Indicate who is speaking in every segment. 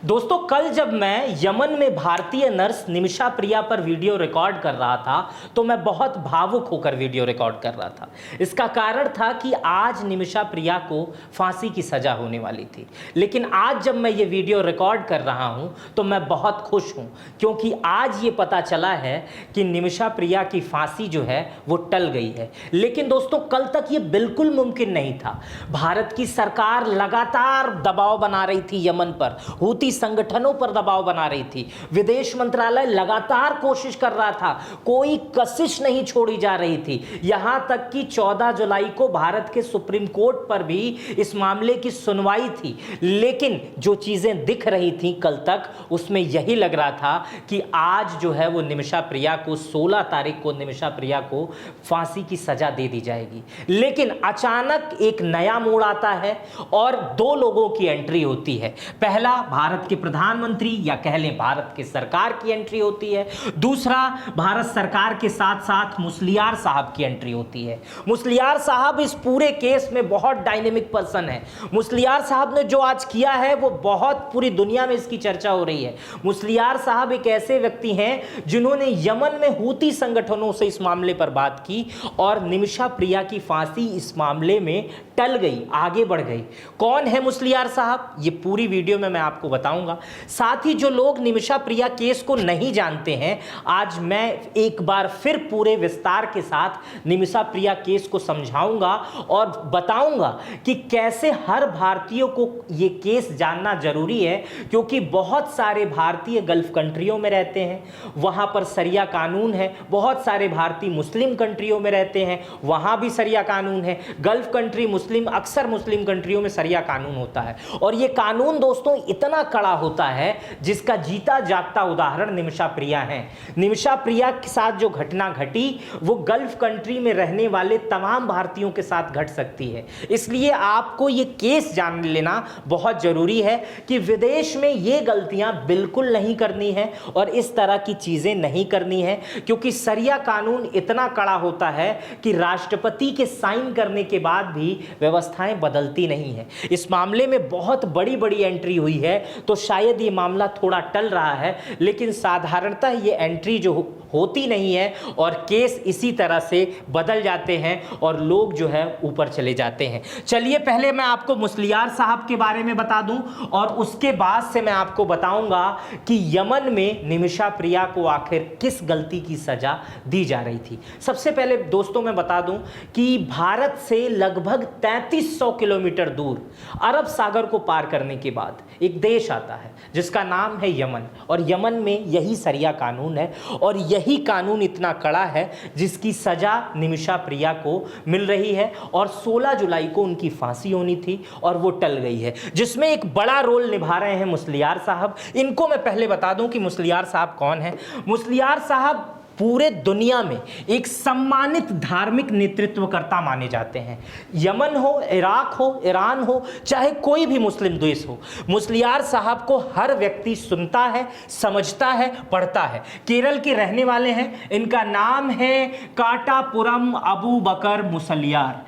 Speaker 1: दोस्तों कल जब मैं यमन में भारतीय नर्स निमिषा प्रिया पर वीडियो रिकॉर्ड कर रहा था तो मैं बहुत भावुक होकर वीडियो रिकॉर्ड कर रहा था। इसका कारण था कि आज निमिषा प्रिया को फांसी की सजा होने वाली थी, लेकिन आज जब मैं ये वीडियो रिकॉर्ड कर रहा हूं तो मैं बहुत खुश हूं, क्योंकि आज ये पता चला है कि निमिषा प्रिया की फांसी जो है वो टल गई है। लेकिन दोस्तों कल तक ये बिल्कुल मुमकिन नहीं था। भारत की सरकार लगातार दबाव बना रही थी यमन पर, हूती संगठनों पर दबाव बना रही थी, विदेश मंत्रालय लगातार कोशिश कर रहा था, कोई कशिश नहीं छोड़ी जा रही थी। यहां तक कि 14 जुलाई को भारत के सुप्रीम कोर्ट पर भी इस मामले की सुनवाई थी, लेकिन जो चीजें दिख रही थी कल तक उसमें यही लग रहा था कि आज जो है वो निमिषा प्रिया को 16 तारीख को निमिषा प्रिया को फांसी की सजा दे दी जाएगी। लेकिन अचानक एक नया मोड़ आता है और दो लोगों की एंट्री होती है। पहला भारत के प्रधानमंत्री या कह लें भारत की सरकार की एंट्री होती है, दूसरा भारत सरकार के साथ साथ मुस्लियार साहब की एंट्री होती है। मुस्लियार साहब इस पूरे केस में बहुत डायनेमिक पर्सन है। मुस्लियार साहब ने जो आज किया है वो बहुत पूरी दुनिया में इसकी चर्चा हो रही है। मुस्लियार साहब एक ऐसे व्यक्ति हैं जिन्होंने यमन में हूती संगठनों से इस मामले पर बात की और निमिषा प्रिया की फांसी इस मामले में टल गई, आगे बढ़ गई। कौन है मुस्लियार साहब, ये पूरी वीडियो में मैं आपको बताऊंगा। साथ ही जो लोग निमिषा प्रिया केस को नहीं जानते हैं, आज मैं एक बार फिर पूरे विस्तार के साथ निमिषा प्रिया केस को समझाऊंगा और बताऊंगा कि कैसे हर भारतीय को ये केस जानना जरूरी है, क्योंकि बहुत सारे भारतीय गल्फ कंट्रियों में रहते हैं, वहां पर सरिया कानून है। बहुत सारे भारतीय मुस्लिम कंट्रियों में रहते हैं, वहां भी सरिया कानून है। गल्फ कंट्री अक्सर मुस्लिम कंट्रियों में सरिया कानून होता है और यह कानून दोस्तों इतना कड़ा होता है जिसका जीता जागता उदाहरण निमिषा प्रिया है। निमिषा प्रिया के साथ जो घटना घटी वो गल्फ कंट्री में रहने वाले तमाम भारतीयों के साथ घट सकती है। इसलिए आपको यह केस जान लेना बहुत जरूरी है कि विदेश में ये गलतियां बिल्कुल नहीं करनी है और इस तरह की चीजें नहीं करनी है, क्योंकि सरिया कानून इतना कड़ा होता है कि राष्ट्रपति के साइन करने के बाद भी व्यवस्थाएं बदलती नहीं है। इस मामले में बहुत बड़ी बड़ी एंट्री हुई है तो शायद ये मामला थोड़ा टल रहा है, लेकिन साधारणतः ये एंट्री जो होती नहीं है और केस इसी तरह से बदल जाते हैं और लोग जो है ऊपर चले जाते हैं। चलिए पहले मैं आपको मुस्लियार साहब के बारे में बता दूं और उसके बाद से मैं आपको बताऊंगा कि यमन में निमिषा प्रिया को आखिर किस गलती की सजा दी जा रही थी। सबसे पहले दोस्तों मैं बता दूं कि भारत से लगभग 3300 किलोमीटर दूर अरब सागर को पार करने के बाद एक देश आता है जिसका नाम है यमन, और यमन में यही सरिया कानून है और यही कानून इतना कड़ा है जिसकी सजा निमिषा प्रिया को मिल रही है और 16 जुलाई को उनकी फांसी होनी थी और वो टल गई है, जिसमें एक बड़ा रोल निभा रहे हैं मुस्लियार साहब। इनको मैं पहले बता दूं कि मुस्लियार साहब कौन है। मुस्लियार साहब पूरे दुनिया में एक सम्मानित धार्मिक नेतृत्वकर्ता माने जाते हैं। यमन हो, इराक हो, ईरान हो, चाहे कोई भी मुस्लिम देश हो, मुस्लियार साहब को हर व्यक्ति सुनता है, समझता है, पढ़ता है। केरल के रहने वाले हैं, इनका नाम है काटापुरम अबू बकर मुसलियार।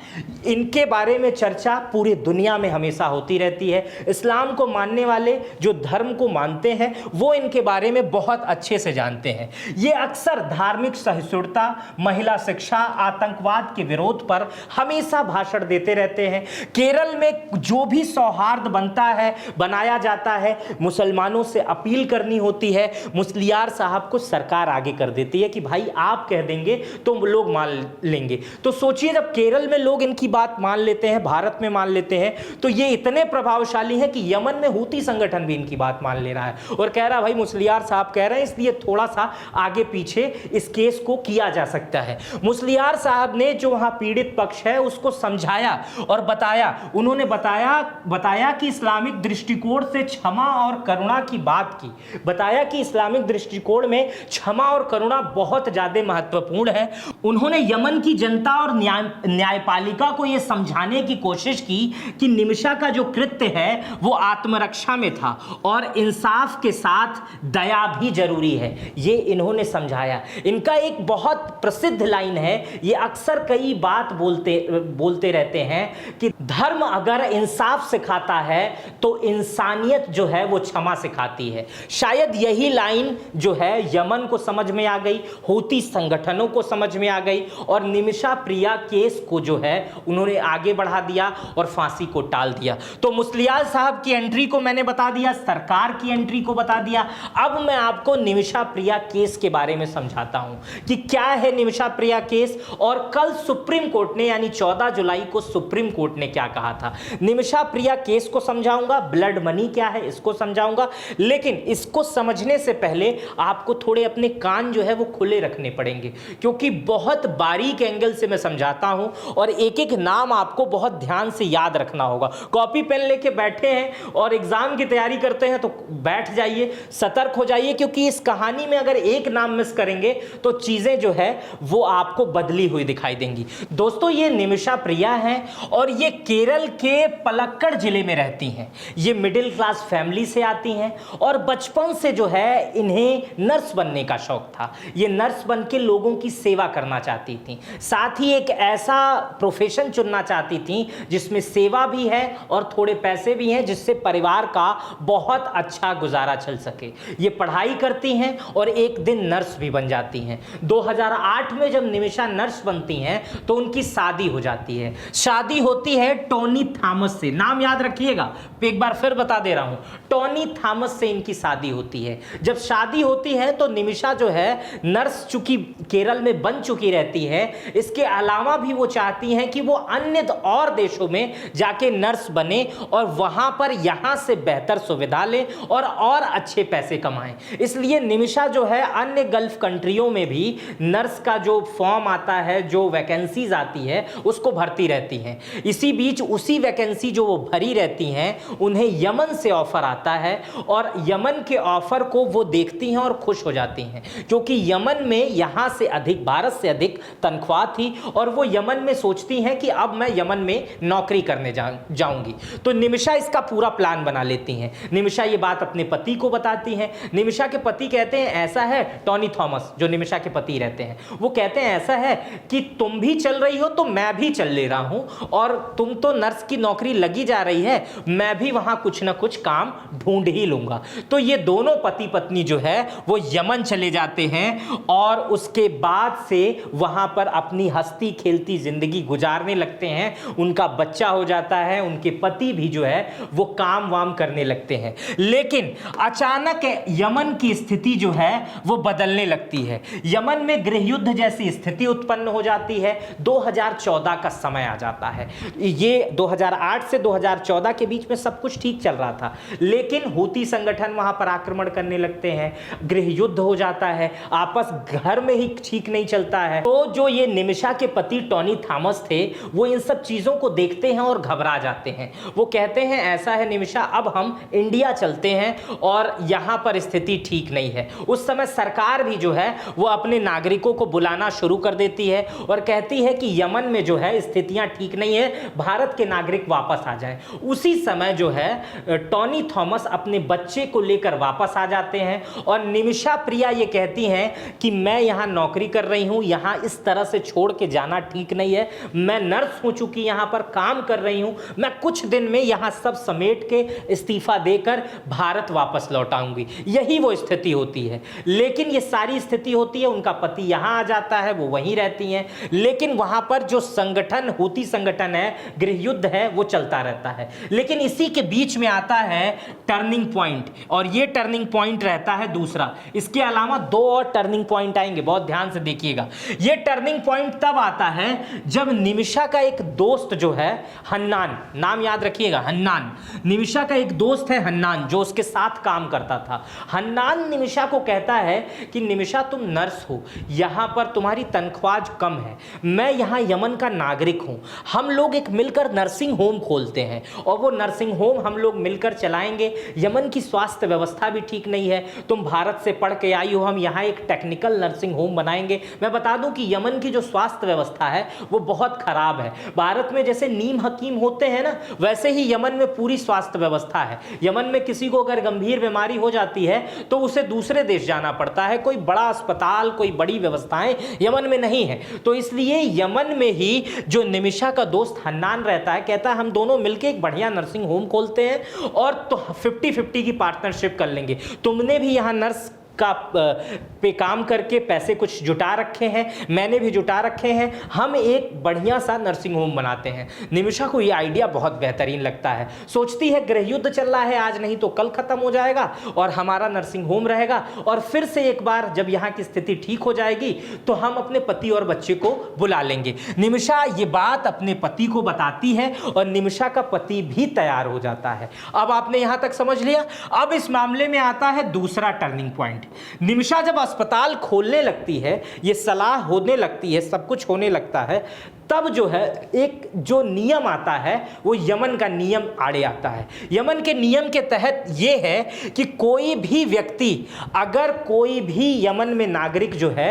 Speaker 1: इनके बारे में चर्चा पूरी दुनिया में हमेशा होती रहती है। इस्लाम को मानने वाले जो धर्म को मानते हैं वो इनके बारे में बहुत अच्छे से जानते हैं। ये अक्सर धार्मिक सहिष्णुता, महिला शिक्षा, आतंकवाद के विरोध पर हमेशा भाषण देते रहते हैं। केरल में जो भी सौहार्द बनता है, बनाया जाता है, मुसलमानों से अपील करनी होती है, मुस्लियार साहब को सरकार आगे कर देती है कि भाई आप कह देंगे तो लोग मान लेंगे। तो सोचिए जब केरल में लोग इनकी बात मान लेते हैं, भारत में मान लेते हैं, तो ये इतने प्रभावशाली हैं कि यमन में हूती संगठन भी इनकी बात मान ले रहा है और कह रहा है भाई मुस्लियार साहब कह रहे हैं इसलिए थोड़ा सा आगे पीछे इस केस को किया जा सकता है। मुस्लियार साहब ने जो वहां पीड़ित पक्ष है उसको समझाया और बताया। उन्होंने बताया कि इस्लामिक दृष्टिकोण से क्षमा और करुणा की बात की। बताया कि इस्लामिक दृष्टिकोण में क्षमा और करुणा बहुत ज्यादा महत्वपूर्ण है। उन्होंने यमन की जनता और न्यायपालिका को यह समझाने की कोशिश की कि निमिषा का जो कृत्य है वो आत्मरक्षा में था और इंसाफ के साथ दया भी जरूरी है। ये इन्होंने समझाया। इनका एक बहुत प्रसिद्ध लाइन है, ये अक्सर कई बात बोलते रहते हैं कि धर्म अगर इंसाफ सिखाता है तो इंसानियत जो है वो क्षमा सिखाती है। शायद यही लाइन जो है यमन को समझ में आ गई, हूती संगठनों को समझ में आ गई और निमिषा प्रिया केस को जो है उन्होंने आगे बढ़ा दिया और फांसी को टाल दिया। तो मुस्लियाल साहब की एंट्री को मैंने बता दिया, सरकार की एंट्री को बता दिया। अब मैं आपको निमिषा प्रिया केस के बारे में समझाता हूं कि क्या है निमिषा प्रिया केस और कल सुप्रीम कोर्ट ने यानी 14 जुलाई को सुप्रीम कोर्ट ने क्या कहा था। निमिषा प्रिया केस को समझाऊंगा, ब्लड मनी क्या है इसको समझाऊंगा, लेकिन इसको समझने से पहले आपको थोड़े अपने कान जो है वो खुले रखने पड़ेंगे, क्योंकि बहुत बारीक एंगल से मैं समझाता हूं और एक एक नाम आपको बहुत ध्यान से याद रखना होगा। कॉपी पेन लेके बैठे हैं और एग्जाम की तैयारी करते हैं तो बैठ जाइए, सतर्क हो जाइए, क्योंकि इस कहानी में अगर एक नाम मिस करेंगे तो चीजें जो है वो आपको बदली हुई दिखाई देंगी। दोस्तों, ये निमिषा प्रिया है और ये केरल के पलक्कड़ जिले में रहती हैं। ये मिडिल क्लास फैमिली से आती हैं और बचपन से जो है इन्हें नर्स बनने का शौक था। ये नर्स बन के लोगों की सेवा करना चाहती थी, साथ ही एक ऐसा प्रोफेशन चुनना चाहती थी जिसमें सेवा भी है और थोड़े पैसे भी हैं, जिससे परिवार का बहुत अच्छा गुजारा चल सके। ये पढ़ाई करती हैं और एक दिन नर्स भी बन जाती हैं। 2008 में जब निमिषा नर्स बनती हैं तो उनकी शादी हो जाती है। शादी होती है टोनी थॉमस से, नाम याद रखिएगा, एक बार फिर बता दे रहा हूं, टोनी थॉमस से इनकी शादी होती है। जब शादी होती है तो निमिषा जो है नर्स चूंकि केरल में बन चुकी रहती है, इसके अलावा भी वो चाहती हैं कि वो अन्य और देशों में जाके नर्स बने और वहां पर यहां से बेहतर सुविधा ले और अच्छे पैसे कमाएं। इसलिए निमिषा जो है अन्य गल्फ कंट्रियों में भी नर्स का जो फॉर्म आता है, जो वैकेंसीज आती है, उसको भरती रहती हैं। इसी बीच उसी वैकेंसी जो वो भरी रहती हैं, उन्हें यमन से ऑफर आता है और यमन के ऑफर को वो देखती हैं और खुश हो जाती हैं, क्योंकि यमन में यहां से अधिक, भारत से अधिक तनख्वाह थी और वो यमन में सोचती हैं कि अब मैं यमन में नौकरी करने जाऊंगी। तो निमिषा इसका पूरा प्लान बना लेती हैं। निमिषा ये बात अपने पति को बताती हैं। निमिषा के पति कहते हैं ऐसा है, टोनी थॉमस जो निमिषा के पति रहते हैं, वो कहते हैं ऐसा है कि तुम भी चल रही हो तो मैं भी चल ले रहा हूं, और तुम तो नर्स की नौकरी लगी जा रही है, मैं भी वहां कुछ ना कुछ काम ढूंढ ही लूंगा। तो ये दोनों पति पत्नी जो है वो यमन चले जाते हैं और उसके बाद से वहां पर अपनी हंसती खेलती जिंदगी गुजारने लगते हैं। उनका बच्चा हो जाता है, उनके पति भी जो है वो काम वाम करने लगते हैं। लेकिन अचानक यमन की स्थिति जो है वो बदलने लगती है। यमन में गृह युद्ध जैसी स्थिति उत्पन्न हो जाती है। 2014 का समय आ जाता है। ये 2008 से 2014 के बीच में सब कुछ ठीक चल रहा था, लेकिन हूती संगठन वहां पर आक्रमण करने लगते हैं, गृह युद्ध हो जाता है, आपस घर में ही ठीक नहीं चलता है। तो जो ये निमिषा के पति टोनी थॉमस थे, वो इन सब चीजों को देखते हैं और घबरा जाते हैं। वो कहते हैं ऐसा है निमिषा, अब हम इंडिया चलते हैं और यहां पर स्थिति ठीक नहीं है। उस समय सरकार भी जो है वो अपने नागरिकों को बुलाना शुरू कर देती है और कहती है कि यमन में जो है स्थितियां ठीक नहीं है, भारत के नागरिक वापस आ जाएं। उसी समय जो है टोनी थॉमस अपने बच्चे को लेकर वापस आ जाते हैं और निमिषा प्रिया ये कहती हैं कि मैं यहां नौकरी कर रही हूं, यहां इस तरह से छोड़ के जाना ठीक नहीं है, मैं नर्स हो चुकी यहां पर काम कर रही हूं, मैं कुछ दिन में यहां सब समेट के इस्तीफा देकर भारत वापस लौट आऊंगी। यही वो स्थिति होती है। लेकिन ये सारी स्थिति होती है, उनका पति यहां आ जाता है, वो वहीं रहती हैं, लेकिन वहां पर जो संगठन, हूती संगठन है, गृह युद्ध है, वो चलता रहता है। लेकिन इसी के बीच में आता है टर्निंग पॉइंट, और ये टर्निंग पॉइंट रहता है दूसरा। इसके अलावा दो और टर्निंग पॉइंट आएंगे, बहुत ध्यान से देखिएगा। ये टर्निंग पॉइंट तब आता है जब निमिषा का एक दोस्त जो है हन्नान, नाम याद रखिएगा, हन्नान, निमिषा का एक दोस्त है हन्नान जो उसके साथ काम करता था। हन्नान निमिषा को कहता है कि निमिषा तुम नर्स हो, यहां पर तुम्हारी तनख्वाह कम है, मैं यहां यमन का नागरिक हूं, हम लोग एक मिलकर नर्सिंग होम खोलते हैं और वो नर्सिंग होम हम लोग मिलकर चलाएंगे। यमन की स्वास्थ्य व्यवस्था भी ठीक नहीं है, तुम भारत से पढ़ के आई हो, हम यहां एक टेक्निकल नर्सिंग होम बनाएंगे। मैं बता दूं कि यमन की जो स्वास्थ्य व्यवस्था है वो बहुत खराब है। भारत में जैसे नीम हकीम होते हैं ना, वैसे ही यमन में पूरी स्वास्थ्य व्यवस्था है। यमन में किसी को अगर गंभीर बीमारी हो जाती है तो उसे दूसरे देश जाना पड़ता है, कोई बड़ा अस्पताल, कोई बड़ी व्यवस्थाएं यमन में नहीं है। तो इसलिए यमन में ही जो निमिषा का दोस्त हन्नान रहता है, कहता है हम दोनों मिलकर एक बढ़िया नर्सिंग होम खोलते हैं और तो 50-50 की पार्टनरशिप कर लेंगे। तुमने भी यहाँ नर्स का पे काम करके पैसे कुछ जुटा रखे हैं, मैंने भी जुटा रखे हैं, हम एक बढ़िया सा नर्सिंग होम बनाते हैं। निमिषा को ये आइडिया बहुत बेहतरीन लगता है। सोचती है गृह युद्ध चल रहा है, आज नहीं तो कल खत्म हो जाएगा और हमारा नर्सिंग होम रहेगा, और फिर से एक बार जब यहाँ की स्थिति ठीक हो जाएगी तो हम अपने पति और बच्चे को बुला लेंगे। निमिषा ये बात अपने पति को बताती है और निमिषा का पति भी तैयार हो जाता है। अब आपने यहां तक समझ लिया। अब इस मामले में आता है दूसरा टर्निंग पॉइंट। निमिषा जब अस्पताल खोलने लगती है, ये सलाह होने लगती है, सब कुछ होने लगता है, तब जो है एक जो नियम आता है वो यमन का नियम आड़े आता है। यमन के नियम के तहत ये है कि कोई भी व्यक्ति, अगर कोई भी यमन में नागरिक जो है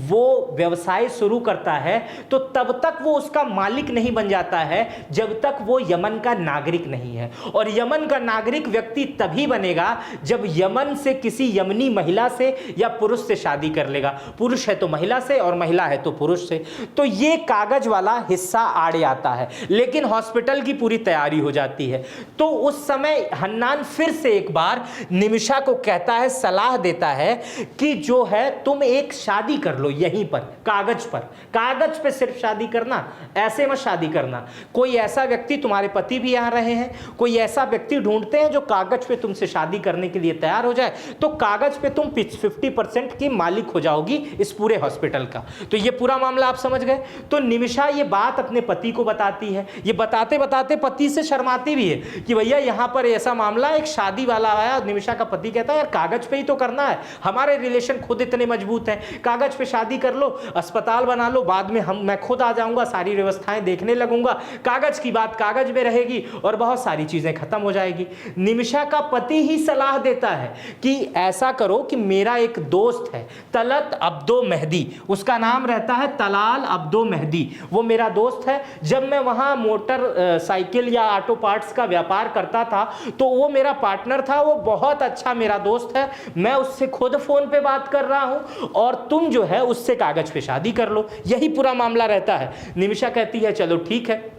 Speaker 1: वो व्यवसाय शुरू करता है तो तब तक वो उसका मालिक नहीं बन जाता है जब तक वो यमन का नागरिक नहीं है। और यमन का नागरिक व्यक्ति तभी बनेगा जब यमन से किसी यमनी महिला से या पुरुष से शादी कर लेगा। पुरुष है तो महिला से और महिला है तो पुरुष से। तो ये कागज वाला हिस्सा आड़े आता है, लेकिन हॉस्पिटल की पूरी तैयारी हो जाती है। तो उस समय हन्नान फिर से एक बार निमिषा को कहता है, सलाह देता है कि जो है तुम एक शादी कर लो यहीं पर, कागज पे सिर्फ शादी करना, ऐसे मत शादी करना। कोई ऐसा व्यक्ति, तुम्हारे पति भी यहां रहे हैं, कोई ऐसा व्यक्ति ढूंढते हैं जो कागज पे तुमसे शादी करने के लिए तैयार हो जाए, तो कागज पे तुम 50% की मालिक हो जाओगी इस पूरे हॉस्पिटल का। तो ये पूरा मामला आप समझ गए। तो निमिषा ये बात अपने पति को बताती है। ये बताते बताते पति से शर्माती भी है कि भैया यहां पर ऐसा मामला, एक शादी वाला आया। निमिषा का पति कहता है यार कागज पे ही तो करना है, हमारे रिलेशन खुद इतने मजबूत हैं, कागज पे शादी कर लो, अस्पताल बना लो, बाद में मैं खुद आ जाऊंगा, सारी व्यवस्थाएं देखने लगूंगा, कागज की बात कागज में रहेगी और बहुत सारी चीजें खत्म हो जाएगी। निमिषा का पति ही सलाह देता है कि ऐसा करो कि मेरा एक दोस्त है तलत अब्दो मेहदी, उसका नाम रहता है तलाल अब्दो मेहदी, वो मेरा दोस्त है। जब मैं वहां मोटर साइकिल या ऑटो पार्ट्स का व्यापार करता था तो वो मेरा पार्टनर था, वो बहुत अच्छा मेरा दोस्त है, मैं उससे खुद फोन पे बात कर रहा हूं और तुम जो है उससे कागज पे शादी कर लो। यही पूरा मामला रहता है। निमिषा कहती है चलो ठीक है।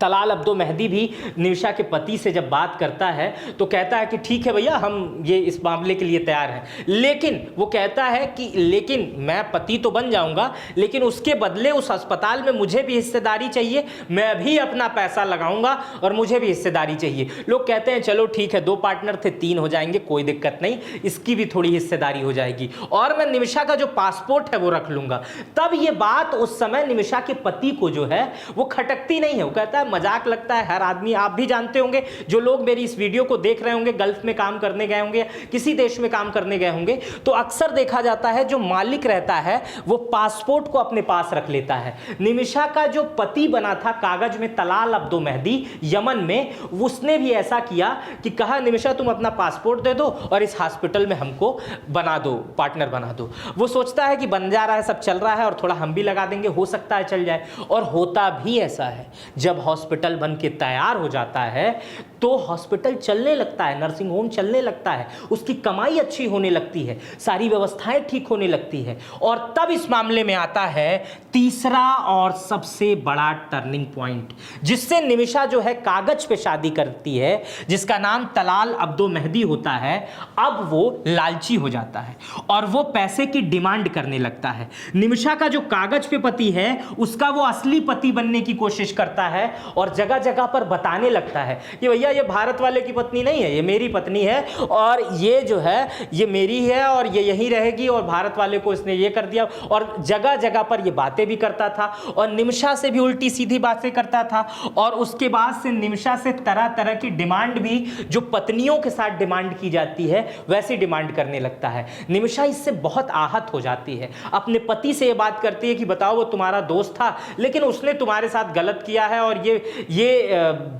Speaker 1: तलाल अब्दो मेहदी भी निमिषा के पति से जब बात करता है तो कहता है कि ठीक है भैया, हम ये इस मामले के लिए तैयार हैं, लेकिन वो कहता है कि लेकिन मैं पति तो बन जाऊंगा, लेकिन उसके बदले उस अस्पताल में मुझे भी हिस्सेदारी चाहिए, मैं भी अपना पैसा लगाऊंगा और मुझे भी हिस्सेदारी चाहिए। लोग कहते हैं चलो ठीक है, 2 पार्टनर थे 3 हो जाएंगे, कोई दिक्कत नहीं, इसकी भी थोड़ी हिस्सेदारी हो जाएगी और मैं निमिषा का जो पासपोर्ट है वो रख लूंगा। तब ये बात उस समय निमिषा के पति को जो है वो खटकती नहीं है। वो कहता है मजाक लगता है, हर आदमी, आप भी जानते होंगे, जो लोग मेरी इस वीडियो को देख रहे होंगे, गल्फ में काम करने गए होंगे, किसी देश में काम करने गए होंगे, तो अक्सर देखा जाता है जो मालिक रहता है वो पासपोर्ट को अपने पास रख लेता है। निमिषा का जो पति बना था कागज में तलाल अब्दो मेहदी यमन में, उसने भी ऐसा किया कि कहा निमिषा तुम अपना पासपोर्ट दे दो और इस हॉस्पिटल में हमको बना दो, पार्टनर बना दो। वो सोचता है कि बन जा रहा है, सब चल रहा है और थोड़ा हम भी लगा देंगे, हो सकता है चल जाए। और होता भी ऐसा है, जब हॉस्पिटल बन के तैयार हो जाता है तो हॉस्पिटल चलने लगता है, नर्सिंग होम चलने लगता है, उसकी कमाई अच्छी होने लगती है, सारी व्यवस्थाएं ठीक होने लगती है। और तब इस मामले में आता है तीसरा और सबसे बड़ा टर्निंग पॉइंट, जिससे निमिषा जो है कागज पे शादी करती है, जिसका नाम तलाल अब्दो मेहदी होता है। अब वो लालची हो जाता है और वो पैसे की डिमांड करने लगता है। निमिषा का जो कागज पे पति है उसका वो असली पति बनने की कोशिश करता है और जगह जगह पर बताने लगता है कि भैया ये भारत वाले की पत्नी नहीं है, ये मेरी पत्नी है और ये जो है ये मेरी है और ये यहीं रहेगी और भारत वाले को इसने ये कर दिया। और जगह जगह पर ये बातें भी करता था और निमिषा से भी उल्टी सीधी बातें करता था। और उसके बाद से निमिषा से तरह तरह की डिमांड भी, जो पत्नियों के साथ डिमांड की जाती है वैसी डिमांड करने लगता है। निमिषा इससे बहुत आहत हो जाती है, अपने पति से ये बात करती है कि बताओ वो तुम्हारा दोस्त था लेकिन उसने तुम्हारे साथ गलत किया है और ये ये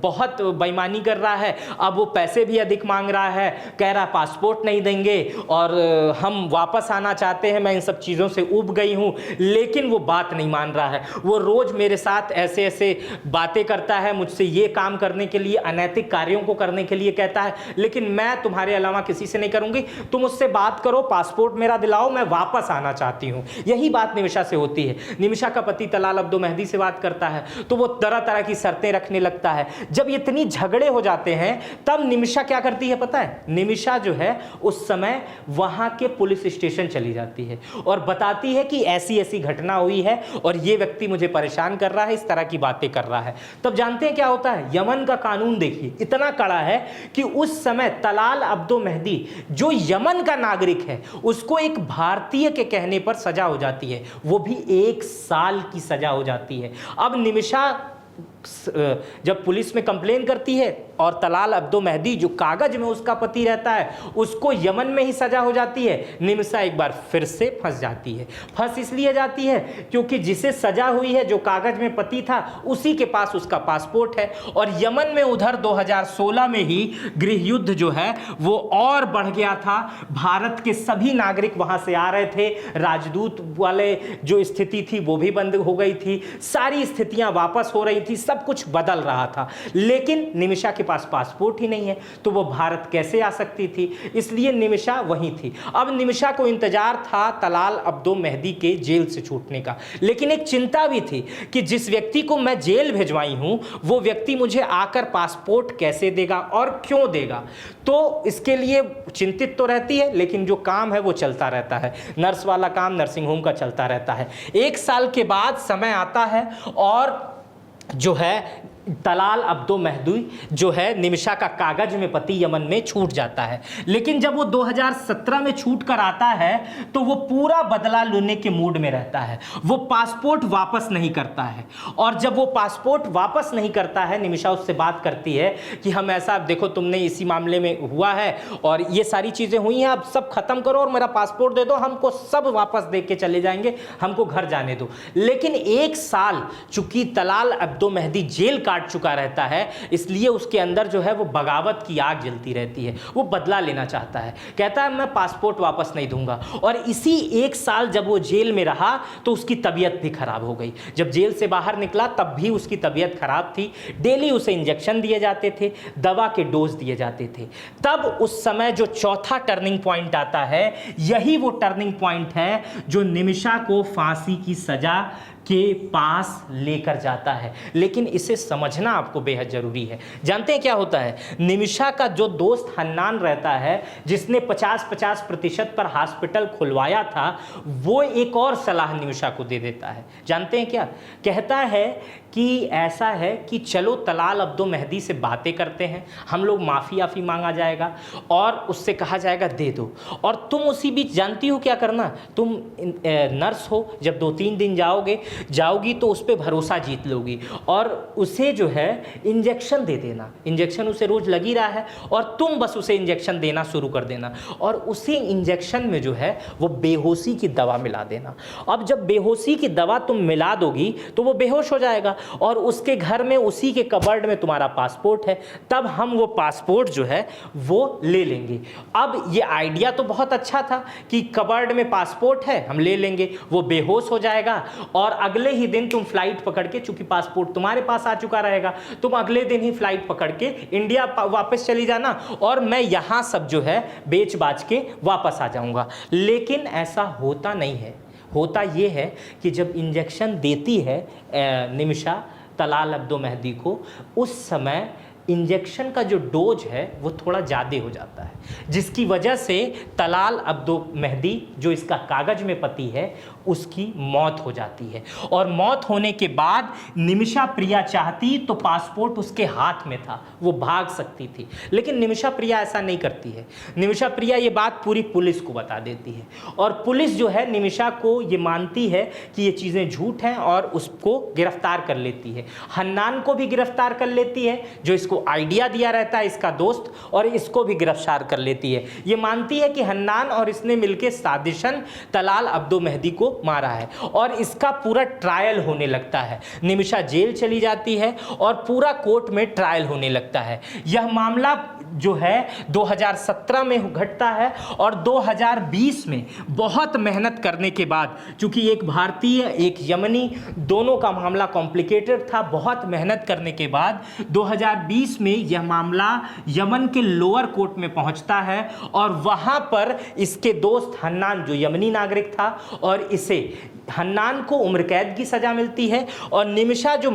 Speaker 1: बहुत बेईमानी कर रहा है, अब वो पैसे भी अधिक मांग रहा है, कह रहा पासपोर्ट नहीं देंगे और हम वापस आना चाहते हैं, मैं इन सब चीज़ों से ऊब गई हूँ। लेकिन वो बात नहीं मान रहा है, वो रोज़ मेरे साथ ऐसे ऐसे बातें करता है, मुझसे ये काम करने के लिए, अनैतिक कार्यों को करने के लिए कहता है, लेकिन मैं तुम्हारे अलावा किसी से नहीं करूंगी, तुम उससे बात करो, पासपोर्ट मेरा दिलाओ, मैं वापस आना चाहती हूं। यही बात निमिषा से होती है। निमिषा का पति तलाल अब्दो मेहदी से बात करता है तो वो तरह तरह की शर्तें रखने लगता है। जब इतनी झगड़े हो जाते हैं तब निमिषा क्या करती है पता है? निमिषा जो है उस समय वहां के पुलिस स्टेशन चली जाती है और बताती है कि ऐसी ऐसी घटना हुई है और ये व्यक्ति मुझे परेशान कर रहा है, इस तरह की बातें कर रहा है। तब जानते हैं क्या होता है? यमन का कानून देखिए, इतना कड़ा है कि उस समय तलाल अब्दो मेहदी जो यमन का नागरिक है उसको एक भारतीय के कहने पर सजा हो जाती है, वो भी 1 साल की सजा हो जाती है। अब निमिषा जब पुलिस में कंप्लेन करती है और तलाल अब्दो मेहदी जो कागज में उसका पति रहता है उसको यमन में ही सजा हो जाती है, निमिषा एक बार फिर से फंस जाती है। फंस इसलिए जाती है क्योंकि जिसे सजा हुई है, जो कागज में पति था, उसी के पास उसका पासपोर्ट है और यमन में उधर 2016 में ही गृह युद्ध जो है वो और बढ़ गया था। भारत के सभी नागरिक वहां से आ रहे थे, राजदूत वाले जो स्थिति थी वो भी बंद हो गई थी, सारी स्थितियां वापस हो रही थी, सब कुछ बदल रहा था। लेकिन निमिषा के पास पासपोर्ट ही नहीं है तो वो भारत कैसे आ सकती थी? इसलिए निमिषा वहीं थी। अब निमिषा को इंतजार था तलाल अब्दो मेहदी के जेल से छूटने का, लेकिन एक चिंता भी थी कि जिस व्यक्ति को मैं जेल भिजवाई हूं वो व्यक्ति मुझे आकर पासपोर्ट कैसे देगा और क्यों देगा। तो इसके लिए चिंतित तो रहती है, लेकिन जो काम है वो चलता रहता है। नर्स वाला काम नर्सिंग होम का चलता रहता है। 1 साल के बाद समय आता है और जो है तलाल अब्दो मेहदी जो है निमिषा का कागज में पति यमन में छूट जाता है। लेकिन जब वो 2017 में छूट कर आता है तो वो पूरा बदला लेने के मूड में रहता है, वो पासपोर्ट वापस नहीं करता है। और जब वो पासपोर्ट वापस नहीं करता है, निमिषा उससे बात करती है कि हम ऐसा, देखो तुमने इसी मामले में हुआ है और ये सारी चीज़ें हुई हैं, अब सब खत्म करो और मेरा पासपोर्ट दे दो, हमको सब वापस दे के चले जाएंगे, हमको घर जाने दो। लेकिन 1 साल चूंकि तलाल अब्दो मेहदी जेल काट चुका रहता है, इसलिए उसके अंदर जो है वो बगावत की आग जलती रहती है, वो बदला लेना चाहता है, कहता है मैं पासपोर्ट वापस नहीं दूंगा। और इसी 1 साल जब वो जेल में रहा तो उसकी तबीयत भी खराब हो गई। जब जेल से बाहर निकला तब भी उसकी तबीयत खराब थी, डेली उसे इंजेक्शन दिए जाते थे, दवा के डोज दिए जाते थे। तब उस समय जो चौथा टर्निंग पॉइंट आता है, यही वो टर्निंग पॉइंट है जो निमिषा को फांसी की सजा के पास लेकर जाता है। लेकिन इसे समझना आपको बेहद जरूरी है। जानते हैं क्या होता है? निमिषा का जो दोस्त हन्नान रहता है, जिसने 50-50% पर हॉस्पिटल खुलवाया था, वो एक और सलाह निमिषा को दे देता है। जानते हैं क्या कहता है? कि ऐसा है कि चलो तलाल अब्दो मेहदी से बातें करते हैं, हम लोग माफ़ी मांगा जाएगा और उससे कहा जाएगा दे दो, और तुम उसी बीच जानती हो क्या करना, तुम नर्स हो, जब 2-3 दिन जाओगी तो उस पर भरोसा जीत लोगी और उसे जो है इंजेक्शन दे देना। इंजेक्शन उसे रोज लगी रहा है और तुम बस उसे इंजेक्शन देना शुरू कर देना और उसी इंजेक्शन में जो है वो बेहोशी की दवा मिला देना। अब जब बेहोशी की दवा तुम मिला दोगी तो वो बेहोश हो जाएगा और उसके घर में उसी के कबर्ड में तुम्हारा पासपोर्ट है, तब हम वो पासपोर्ट जो है वो ले लेंगे। अब ये आइडिया तो बहुत अच्छा था कि कबर्ड में पासपोर्ट है, हम ले लेंगे, वो बेहोश हो जाएगा और अगले ही दिन तुम फ्लाइट पकड़ के, चूंकि पासपोर्ट तुम्हारे पास आ चुका रहेगा, तुम अगले दिन ही फ्लाइट पकड़ के इंडिया वापस चली जाना और मैं यहां सब जो है बेच बाच के वापस आ जाऊंगा। लेकिन ऐसा होता नहीं है। होता ये है कि जब इंजेक्शन देती है निमिषा तलाल अब्दो मेहदी को, उस समय इंजेक्शन का जो डोज है वो थोड़ा ज़्यादा हो जाता है, जिसकी वजह से तलाल अब्दो मेहदी जो इसका कागज में पति है उसकी मौत हो जाती है। और मौत होने के बाद निमिषा प्रिया चाहती तो पासपोर्ट उसके हाथ में था, वो भाग सकती थी, लेकिन निमिषा प्रिया ऐसा नहीं करती है। निमिषा प्रिया ये बात पूरी पुलिस को बता देती है और पुलिस जो है निमिषा को ये मानती है कि ये चीज़ें झूठ हैं और उसको गिरफ्तार कर लेती है। हन्नान को भी गिरफ्तार कर लेती है जो इसको जो आइडिया दिया रहता है इसका दोस्त, और इसको भी गिरफ्तार कर लेती है। ये मानती है कि हन्नान और इसने मिलकर साजिशन तलाल अब्दो मेहदी को मारा है, और इसका पूरा ट्रायल होने लगता है। निमिषा जेल चली जाती है और पूरा कोर्ट में ट्रायल होने लगता है। यह मामला जो है 2017 में घटता है, और 2020 में बहुत मेहनत करने के बाद, चूंकि एक भारतीय एक यमनी, दोनों का मामला कॉम्प्लिकेटेड था, बहुत मेहनत करने के बाद 2020 में यह मामला यमन के लोअर कोर्ट में पहुंचता है, और वहां पर इसके दोस्त हन्नान जो यमनी नागरिक था, और इसे हन्नान को उम्र कैद की सजा मिलती है, और निमिषा जो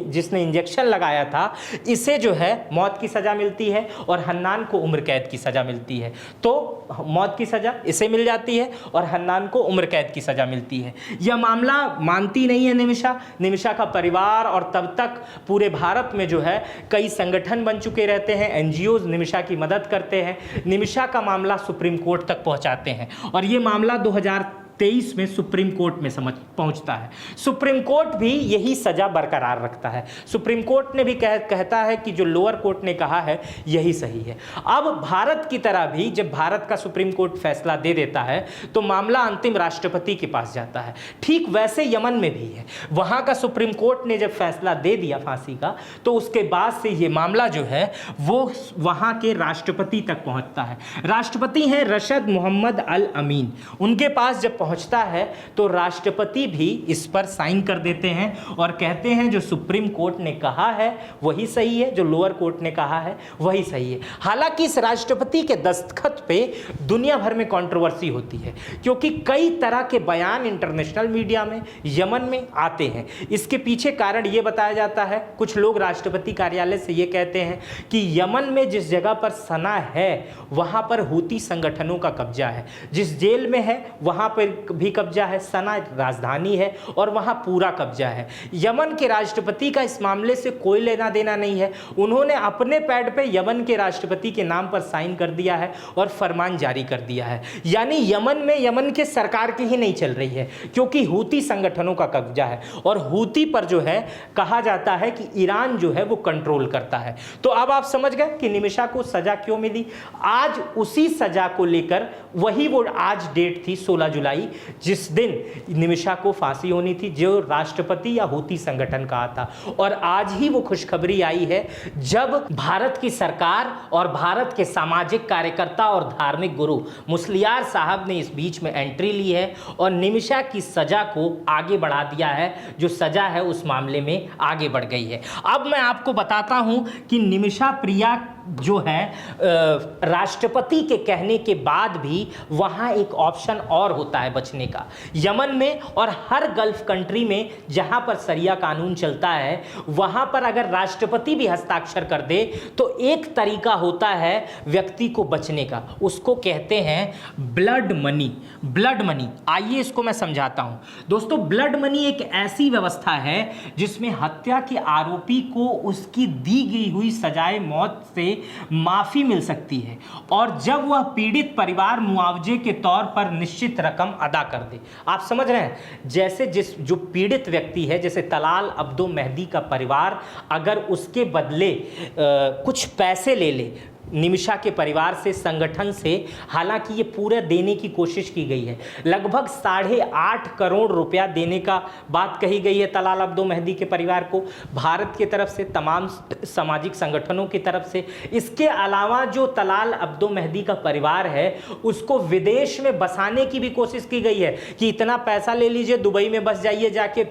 Speaker 1: जिसने इंजेक्शन लगाया था, इसे जो है मौत की सजा मिलती है, और हन्नान को उम्र कैद की सजा मिलती है। तो मौत की सजा इसे मिल जाती है और हन्नान को उम्र कैद की सजा मिलती है। यह मामला मानती नहीं है निमिषा का परिवार, और तब तक पूरे भारत में जो है कई संगठन बन चुके रहते हैं, एनजीओज निमिषा की मदद करते हैं, निमिषा का मामला सुप्रीम कोर्ट तक पहुंचाते हैं, और ये मामला 2023 में सुप्रीम कोर्ट में पहुंचता है। सुप्रीम कोर्ट भी यही सजा बरकरार रखता है। सुप्रीम कोर्ट ने भी कहता है कि जो लोअर कोर्ट ने कहा है यही सही है। अब भारत की तरह भी जब भारत का सुप्रीम कोर्ट फैसला दे देता है तो मामला अंतिम राष्ट्रपति के पास जाता है। ठीक वैसे यमन में भी है। वहां का सुप्रीम कोर्ट ने जब फैसला दे दिया फांसी का, तो उसके बाद से ये मामला जो है वो वहां के राष्ट्रपति तक पहुंचता है। राष्ट्रपति हैं रशद मोहम्मद अल अमीन। उनके पास जब पहुंचता है तो राष्ट्रपति भी इस पर साइन कर देते हैं और कहते हैं जो सुप्रीम कोर्ट ने कहा है वही सही है, जो लोअर कोर्ट ने कहा है वही सही है। हालांकि इस राष्ट्रपति के दस्तखत पे दुनिया भर में कंट्रोवर्सी होती है, क्योंकि कई तरह के बयान इंटरनेशनल मीडिया में यमन में आते हैं। इसके पीछे कारण यह बताया जाता है, कुछ लोग राष्ट्रपति कार्यालय से यह कहते हैं कि यमन में जिस जगह पर सना है वहां पर हूती संगठनों का कब्जा है, जिस जेल में है वहां पर भी कब्जा है, सना राजधानी है और वहां पूरा कब्जा है। यमन के राष्ट्रपति का इस मामले से कोई लेना देना नहीं है। उन्होंने अपने पैड पे यमन के राष्ट्रपति के नाम पर साइन कर दिया है और फरमान जारी कर दिया है। यानी यमन में यमन के सरकार की ही नहीं चल रही है, क्योंकि हूती संगठनों का कब्जा है और हूती पर जो है कहा जाता है कि ईरान जो है वो कंट्रोल करता है। तो अब आप समझ गए कि निमिषा को सजा क्यों मिली। आज उसी सजा को लेकर वही वो आज डेट थी 16 जुलाई, जिस दिन निमिषा को फांसी होनी थी, जो राष्ट्रपति या हूती संगठन कहा था। और आज ही वो खुशखबरी आई है जब भारत की सरकार और भारत के सामाजिक कार्यकर्ता और धार्मिक गुरु मुस्लियार साहब ने इस बीच में एंट्री ली है और निमिषा की सजा को आगे बढ़ा दिया है। जो सजा है उस मामले में आगे बढ़ गई है। अब मैं आपको बताता हूं कि निमिषा प्रिया जो है राष्ट्रपति के कहने के बाद भी वहां एक ऑप्शन और होता है बचने का। यमन में और हर गल्फ कंट्री में जहां पर शरिया कानून चलता है वहां पर अगर राष्ट्रपति भी हस्ताक्षर कर दे तो एक तरीका होता है व्यक्ति को बचने का, उसको कहते हैं ब्लड मनी। ब्लड मनी, आइए इसको मैं समझाता हूं दोस्तों। ब्लड मनी एक ऐसी व्यवस्था है जिसमें हत्या के आरोपी को उसकी दी गई हुई सजाए मौत से माफी मिल सकती है, और जब वह पीड़ित परिवार मुआवजे के तौर पर निश्चित रकम अदा कर दे। आप समझ रहे हैं, जैसे जो पीड़ित व्यक्ति है, जैसे तलाल अब्दो मेहदी का परिवार अगर उसके बदले कुछ पैसे ले ले निमिषा के परिवार से, संगठन से, हालांकि ये पूरे देने की कोशिश की गई है, लगभग 8.5 करोड़ रुपया देने का बात कही गई है तलाल अब्दो मेहदी के परिवार को, भारत की तरफ से, तमाम सामाजिक संगठनों की तरफ से। इसके अलावा जो तलाल अब्दो मेहदी का परिवार है उसको विदेश में बसाने की भी कोशिश की गई है कि इतना पैसा ले लीजिए, दुबई में बस जाइए, जाके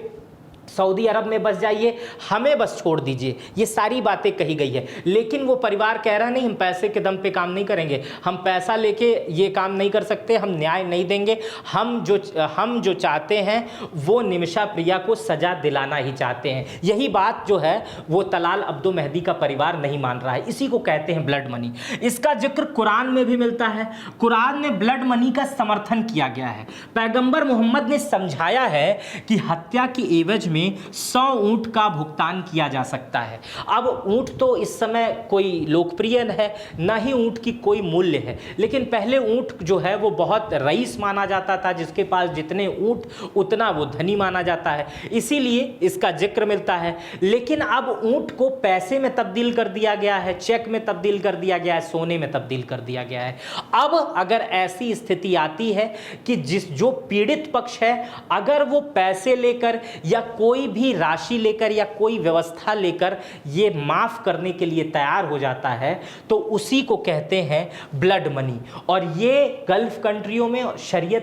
Speaker 1: सऊदी अरब में बस जाइए, हमें बस छोड़ दीजिए, ये सारी बातें कही गई है। लेकिन वो परिवार कह रहा नहीं, हम पैसे के दम पे काम नहीं करेंगे, हम पैसा लेके ये काम नहीं कर सकते, हम न्याय नहीं देंगे, हम जो चाहते हैं वो निमिषा प्रिया को सजा दिलाना ही चाहते हैं। यही बात जो है वो तलाल अब्दो मेहदी का परिवार नहीं मान रहा है, इसी को कहते हैं ब्लड मनी। इसका जिक्र कुरान में भी मिलता है। कुरान में ब्लड मनी का समर्थन किया गया है। पैगंबर मोहम्मद ने समझाया है कि हत्या के एवज में 100 ऊंट का भुगतान किया जा सकता है। अब ऊंट तो इस समय कोई लोकप्रिय है, ना ही ऊंट की कोई मूल्य है, लेकिन पहले ऊंट जो है वो बहुत रईस माना जाता था, जिसके पास जितने ऊंट उतना वो धनी माना जाता है, इसीलिए इसका जिक्र मिलता है। लेकिन अब ऊंट को पैसे में तब्दील कर दिया गया है, चेक में तब्दील कर दिया गया है, सोने में तब्दील कर दिया गया है। अब अगर ऐसी स्थिति आती है कि जो पीड़ित पक्ष है अगर वो पैसे लेकर या कोई भी राशि लेकर या कोई व्यवस्था लेकर ये माफ करने के लिए तैयार हो जाता है तो उसी को कहते हैं ब्लड मनी। और ये गल्फ कंट्रियों में शरिया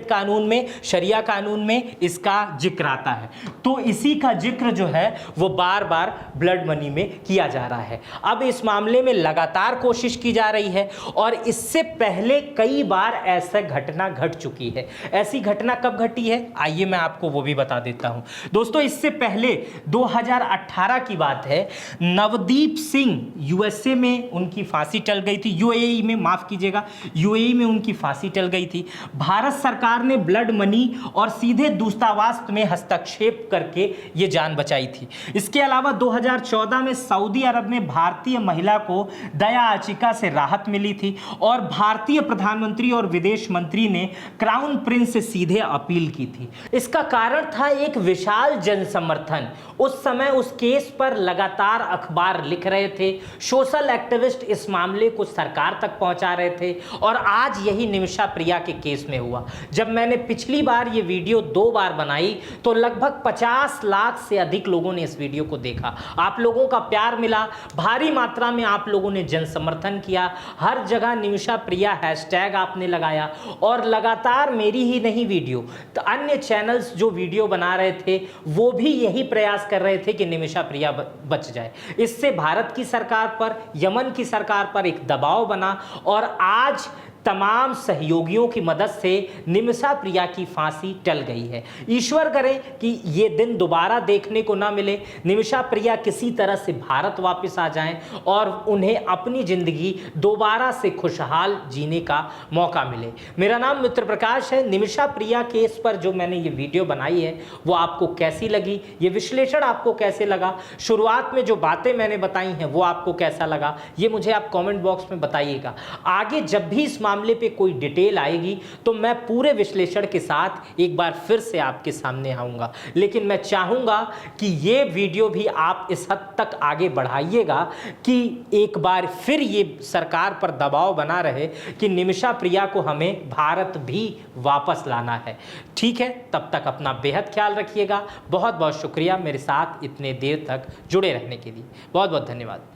Speaker 1: कानून में इसका जिक्र आता है। तो इसी का जिक्र जो है वो बार बार ब्लड मनी में किया जा रहा है। अब इस मामले में लगातार कोशिश की जा रही है और इससे पहले कई बार ऐसा घटना घट चुकी है। ऐसी घटना कब घटी है आइए मैं आपको वो भी बता देता हूं। दोस्तों इससे पहले 2018 की बात है, नवदीप सिंह यूएसए में उनकी फांसी टल गई थी, यूएई में, माफ कीजिएगा, यूएई में उनकी फांसी टल गई थी। भारत सरकार ने ब्लड मनी और सीधे दूतावास में हस्तक्षेप करके ये जान बचाई थी। इसके अलावा 2014 में सऊदी अरब में भारतीय महिला को दया याचिका से राहत मिली थी और भारतीय प्रधानमंत्री और विदेश मंत्री ने क्राउन प्रिंस से सीधे अपील की थी। इसका कारण था एक विशाल जनसमर्थन। उस समय उस केस पर लगातार अखबार लिख रहे थे, सोशल एक्टिविस्ट इस मामले को सरकार तक पहुंचा रहे थे और आज यही निमिषा प्रिया के केस में हुआ। जब मैंने पिछली बार ये वीडियो 2 बार बनाई तो लगभग 50 लाख से अधिक लोगों ने इस वीडियो को देखा। आप लोगों का प्यार मिला, भारी मात्रा में आप लोगों ने जन समर्थन किया, हर जगह निमिषा प्रिया हैशटैग आपने लगाया और लगातार मेरी ही नहीं वीडियो तो अन्य चैनल्स जो वीडियो बना रहे थे वो भी यही प्रयास कर रहे थे कि निमिषा प्रिया बच जाए। इससे भारत की सरकार पर, यमन की सरकार पर एक दबाव बना और आज तमाम सहयोगियों की मदद से निमिषा प्रिया की फांसी टल गई है। ईश्वर करे कि ये दिन दोबारा देखने को ना मिले, निमिषा प्रिया किसी तरह से भारत वापस आ जाएं और उन्हें अपनी जिंदगी दोबारा से खुशहाल जीने का मौका मिले। मेरा नाम मित्र प्रकाश है। निमिषा प्रिया केस पर जो मैंने ये वीडियो बनाई है वो आपको कैसी लगी, ये विश्लेषण आपको कैसे लगा, शुरुआत में जो बातें मैंने बताई हैं वो आपको कैसा लगा, ये मुझे आप कमेंट बॉक्स में बताइएगा। आगे जब भी इस मामले पे कोई डिटेल आएगी तो मैं पूरे विश्लेषण के साथ एक बार फिर से आपके सामने आऊंगा। लेकिन मैं चाहूंगा कि ये वीडियो भी आप इस हद तक आगे बढ़ाइएगा कि एक बार फिर ये सरकार पर दबाव बना रहे कि निमिषा प्रिया को हमें भारत भी वापस लाना है। ठीक है, तब तक अपना बेहद ख्याल रखिएगा। बहुत बहुत शुक्रिया मेरे साथ इतने देर तक जुड़े रहने के लिए। बहुत बहुत धन्यवाद।